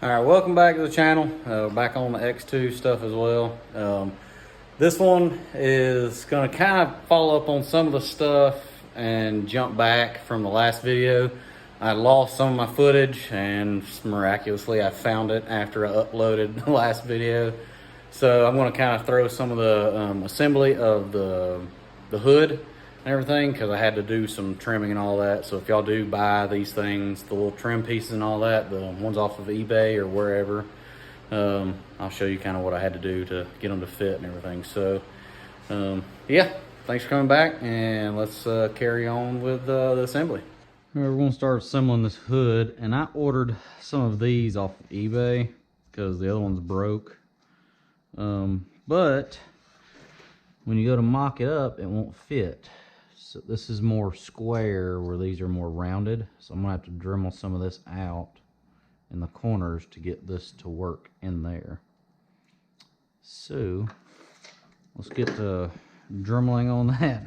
All right, welcome back to the channel. Back on the X2 stuff as well. This one is going to kind of follow up on some of the stuff and jump back from the last video. I lost some of my footage and miraculously I found it after I uploaded the last video. So I'm going to kind of throw some of the assembly of the hood and everything, because I had to do some trimming and all that. So if y'all do buy these things, the little trim pieces and all that, the ones off of eBay or wherever, I'll show you kind of what I had to do to get them to fit and everything. So yeah, thanks for coming back, and let's carry on with the assembly. All right, we're gonna start assembling this hood, and I ordered some of these off of eBay because the other one's broke. But when you go to mock it up, it won't fit. So this is more square, where these are more rounded. So I'm gonna have to Dremel some of this out in the corners to get this to work in there. So let's get to dremeling on that.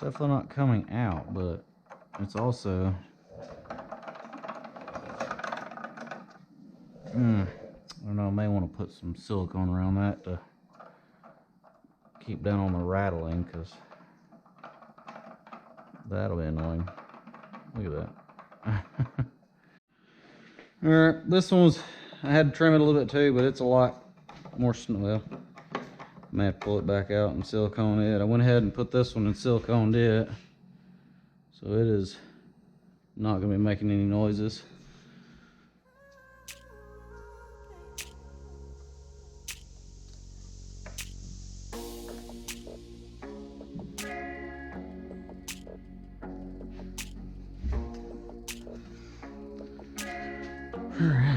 Definitely not coming out, but it's also I don't know, I may want to put some silicone around that to keep down on the rattling, because that'll be annoying. Look at that. Alright, this one was, I had to trim it a little bit too, but it's a lot more, well, I may have to pull it back out and silicone it. I went ahead and put this one and siliconed it, so it is not going to be making any noises. All right.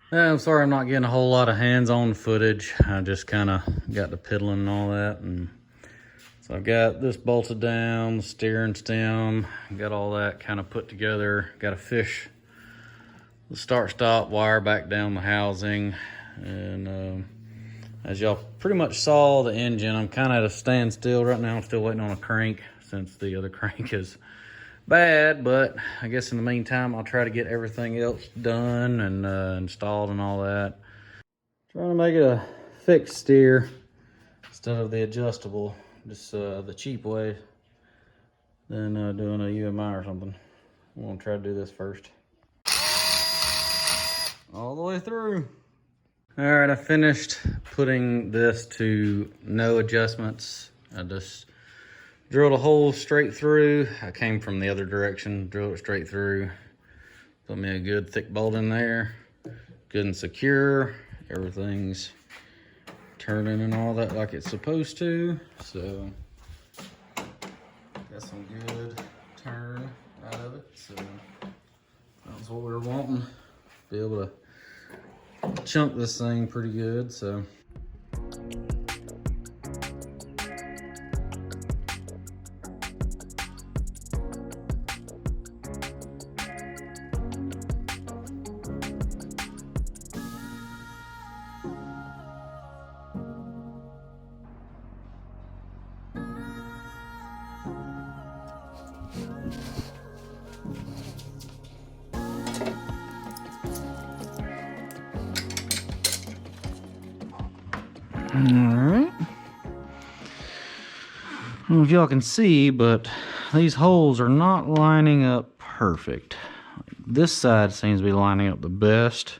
I'm sorry I'm not getting a whole lot of hands-on footage. I just kind of got to piddling and all that. And so I've got this bolted down, the steering stem, got all that kind of put together. Got to fish the start-stop wire back down the housing. And as y'all pretty much saw, the engine, I'm kind of at a standstill right now. I'm still waiting on a crank, since the other crank is bad, but I guess in the meantime I'll try to get everything else done and installed and all that. Trying to make it a fixed steer instead of the adjustable, just the cheap way than doing a UMI or something. I'm gonna try to do this first. All the way through. All right, I finished putting this to no adjustments. I just drilled a hole straight through. I came from the other direction, drilled it straight through. Put me a good thick bolt in there. Good and secure. Everything's turning and all that like it's supposed to. So, got some good turn out of it. So, that's what we were wanting. Be able to chunk this thing pretty good, so. All right. I don't know if y'all can see, but these holes are not lining up perfect. This side seems to be lining up the best,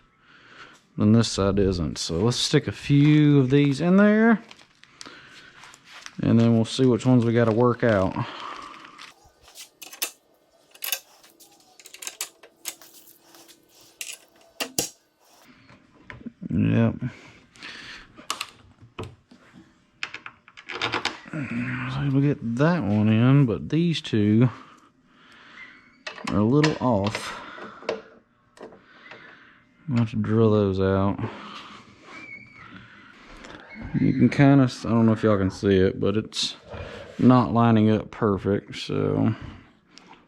then this side isn't. So let's stick a few of these in there, and then we'll see which ones we got to work out. Yep. I was able to get that one in, but these two are a little off. I'll have to drill those out. You can kind of, I don't know if y'all can see it, but it's not lining up perfect, so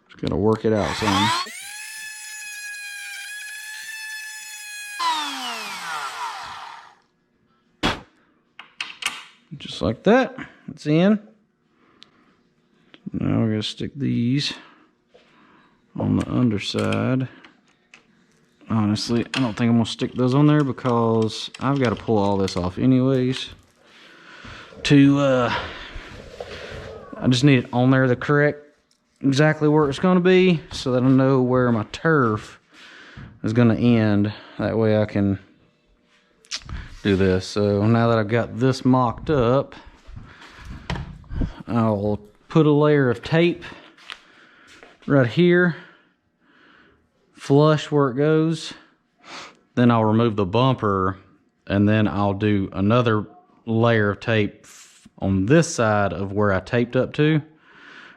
just gotta work it out some. Just like that, it's in. Now we're gonna stick these on the underside. Honestly, I don't think I'm gonna stick those on there because I've got to pull all this off anyways. I just need it on there the correct, exactly where it's gonna be, so that I know where my turf is gonna end. That way I can do this. So now that I've got this mocked up, I'll put a layer of tape right here, flush where it goes. Then I'll remove the bumper, and then I'll do another layer of tape on this side of where I taped up to,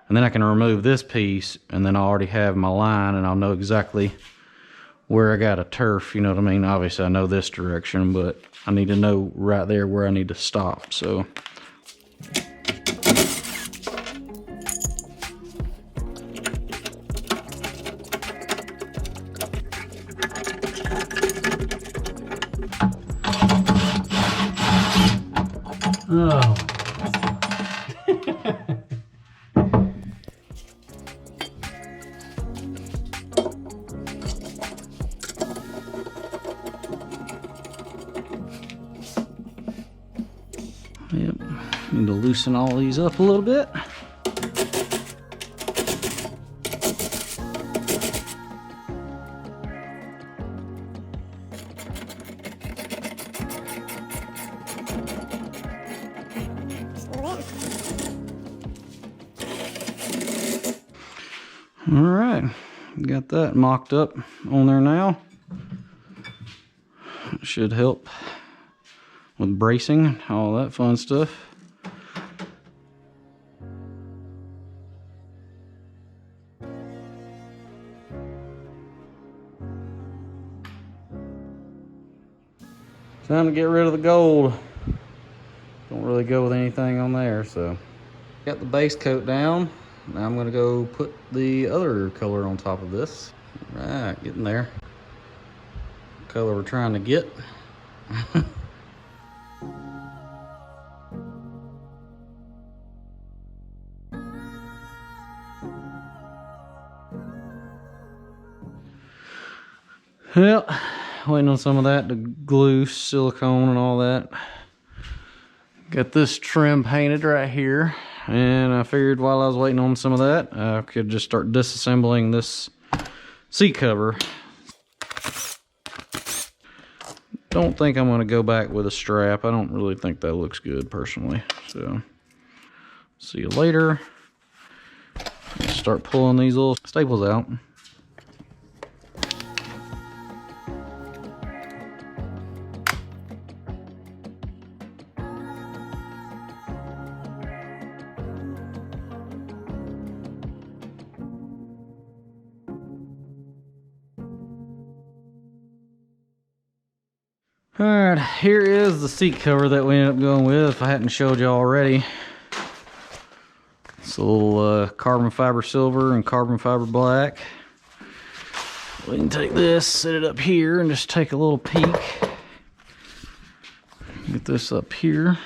and then I can remove this piece, and then I already have my line, and I'll know exactly where I got a turf, you know what I mean? Obviously I know this direction, but I need to know right there where I need to stop. So oh. Yep, need to loosen all these up a little bit. All right, got that mocked up on there now. It should help with bracing, all that fun stuff. Time to get rid of the gold. Don't really go with anything on there, so. Got the base coat down. Now I'm gonna go put the other color on top of this. All right, getting there. Color we're trying to get. Well, waiting on some of that to glue, silicone and all that. Got this trim painted right here, and I figured while I was waiting on some of that, I could just start disassembling this seat cover. Don't think I'm gonna go back with a strap. I don't really think that looks good personally. So, see you later. Start pulling these little staples out. All right, here is the seat cover that we ended up going with. If I hadn't showed you already, it's a little carbon fiber silver and carbon fiber black. We can take this, set it up here, and just take a little peek. Get this up here.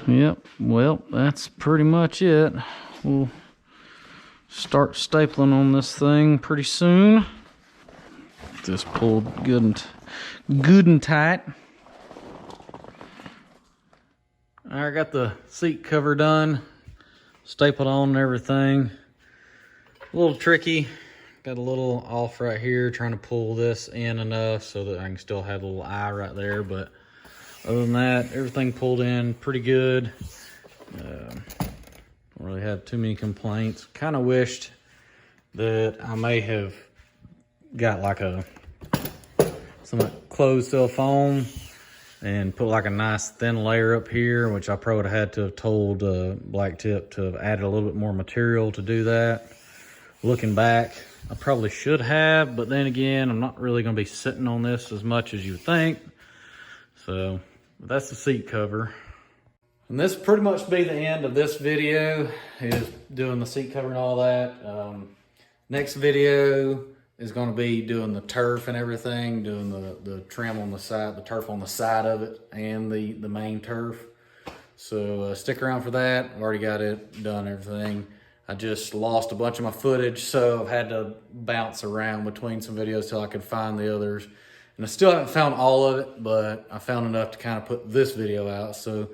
Yep, well, that's pretty much it. We'll start stapling on this thing pretty soon. Get this pulled good and tight. I got the seat cover done, stapled on and everything. A little tricky got a little off right here, trying to pull this in enough so that I can still have a little eye right there. But other than that, everything pulled in pretty good. Don't really have too many complaints. Kind of wished that I may have got like some closed cell foam and put like a nice thin layer up here, which I probably would have had to have told Black Tip to have added a little bit more material to do that. Looking back, I probably should have, but then again, I'm not really going to be sitting on this as much as you would think. So that's the seat cover. And this pretty much be the end of this video, is doing the seat cover and all that. Next video is going to be doing the turf and everything, doing the trim on the side, the turf on the side of it, and the main turf. So stick around for that. I've already got it done, everything. I just lost a bunch of my footage, so I've had to bounce around between some videos till I could find the others. And I still haven't found all of it, but I found enough to kind of put this video out. So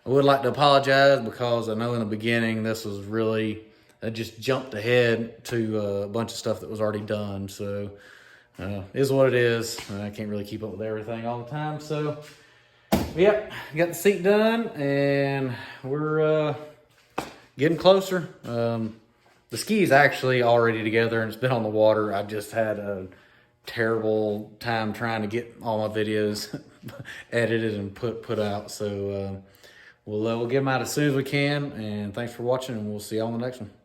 I would like to apologize, because I know in the beginning this was really, I just jumped ahead to a bunch of stuff that was already done. So is what it is. I can't really keep up with everything all the time. So yep, got the seat done, and we're getting closer. The ski is actually already together and it's been on the water. I just had a terrible time trying to get all my videos edited and put out. So we'll get them out as soon as we can. And thanks for watching, and we'll see you on the next one.